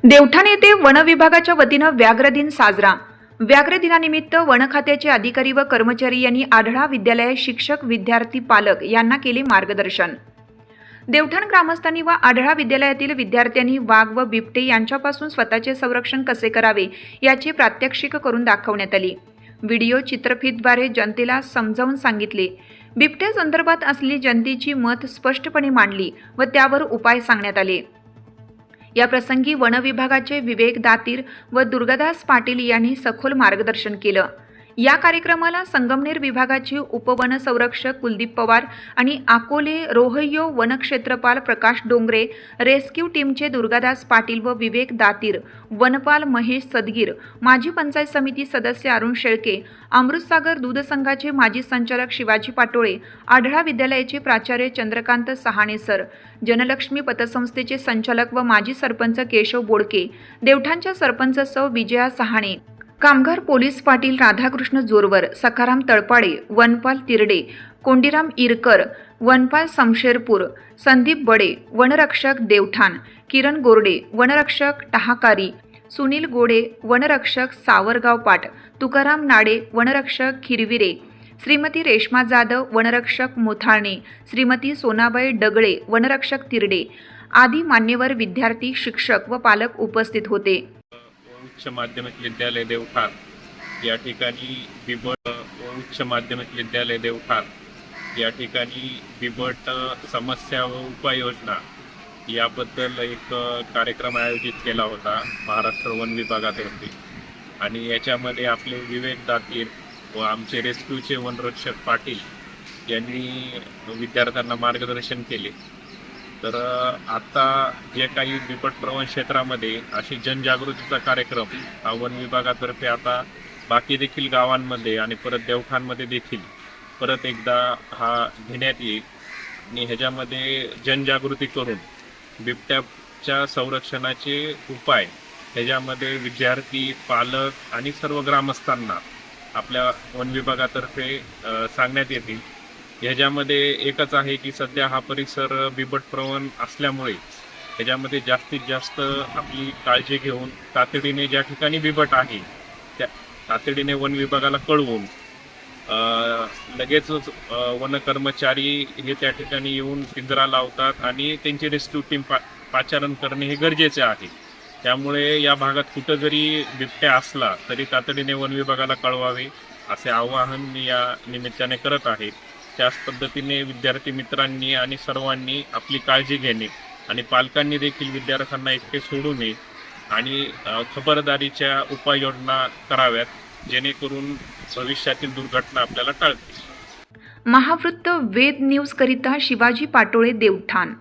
देवठाण येथे वन विभागाच्या वतीनं व्याघ्र दिन साजरा। व्याघ्र दिनानिमित्त वन खात्याचे अधिकारी व कर्मचारी यांनी आढळा विद्यालय शिक्षक, विद्यार्थी, पालक यांना केले मार्गदर्शन। देवठाण ग्रामस्थांनी व आढळा विद्यालयातील विद्यार्थ्यांनी वाघ व बिबटे यांच्यापासून स्वतःचे संरक्षण कसे करावे याची प्रात्यक्षिक करून दाखवण्यात आली। व्हिडिओ चित्रफितद्वारे जनतेला समजावून सांगितले। बिबट्या संदर्भात असलेली जनतेची मत स्पष्टपणे मांडली व त्यावर उपाय सांगण्यात आले। या प्रसंगी वन विभागाचे विवेक दातीर व दुर्गादास पाटील यांनी सखोल मार्गदर्शन केलं। या कार्यक्रमाला संगमनेर विभागाचे उपवन संरक्षक कुलदीप पवार आणि अकोले रोहयो वनक्षेत्रपाल प्रकाश डोंगरे, रेस्क्यू टीमचे दुर्गादास पाटील व विवेक दातीर, वनपाल महेश सदगीर, माजी पंचायत समिती सदस्य अरुण शेळके, अमृतसागर दूध संघाचे माजी संचालक शिवाजी पाटोळे, आढळा विद्यालयाचे प्राचार्य चंद्रकांत सहाणे सर, जनलक्ष्मी पतसंस्थेचे संचालक व माजी सरपंच केशव बोडके, देवठाणच्या सरपंच सौ विजया सहाणे, कामगार पोलीस पाटील राधाकृष्ण जोरवर, सखाराम तळपाडे, वनपाल तिरडे, कोंडीराम इरकर, वनपाल समशेरपूर, संदीप बडे, वनरक्षक देवठाण, किरण गोरडे, वनरक्षक टहाकारी, सुनील गोडे, वनरक्षक सावरगाव पाट, तुकाराम नाडे, वनरक्षक खिरविरे, श्रीमती रेश्मा जाधव, वनरक्षक मोथाळणे, श्रीमती सोनाबाई डगळे, वनरक्षक तिरडे आदी मान्यवर विद्यार्थी, शिक्षक व पालक उपस्थित होते। उच्च माध्यमिक विद्यालय देवठाण या ठिकाणी उच्च माध्यमिक विद्यालय देवठाण या ठिकाणी बिबट समस्या व उपाययोजना याबद्दल एक कार्यक्रम आयोजित केला होता महाराष्ट्र वन विभागातर्फे। आणि याच्यामध्ये आपले विवेक दातीर व आमचे रेस्क्यूचे वनरक्षक पाटील यांनी विद्यार्थ्यांना मार्गदर्शन केले। तर आता जे काही बिबट प्रवण क्षेत्रामध्ये अशी जनजागृतीचा कार्यक्रम हा वन विभागातर्फे आता बाकी देखील गावांमध्ये आणि परत देवठाणमध्ये देखील परत एकदा हा घेण्यात येईल। आणि ह्याच्यामध्ये जनजागृती करून बिबट्याच्या संरक्षणाचे उपाय ह्याच्यामध्ये विद्यार्थी, पालक आणि सर्व ग्रामस्थांना आपल्या वन विभागातर्फे सांगण्यात येतील। ह्याच्यामध्ये एकच आहे की सध्या हा परिसर बिबट प्रवण असल्यामुळे ह्याच्यामध्ये जास्तीत जास्त आपली काळजी घेऊन तातडीने ज्या ठिकाणी बिबट आहे त्या तातडीने वन विभागाला कळवून लगेचच वन कर्मचारी हे त्या ठिकाणी येऊन पिंजरा लावतात आणि त्यांची रेस्क्यू टीम पाचारण करणे हे गरजेचे आहे। त्यामुळे या भागात कुठं जरी बिबट्या असला तरी तातडीने वन विभागाला कळवावे असे आवाहन मी या निमित्ताने करत आहे। त्याच पद्धतीने विद्यार्थी मित्रांनी आणि सर्वांनी आपली काळजी घेणे आणि पालकांनी देखील विद्यार्थ्यांना एकटे सोडू नये आणि खबरदारीच्या उपाययोजना कराव्यात जेणेकरून भविष्यातील दुर्घटना आपल्याला टाळतील। महावृत्त वेद न्यूज करिता शिवाजी पाटोळे, देवठाण।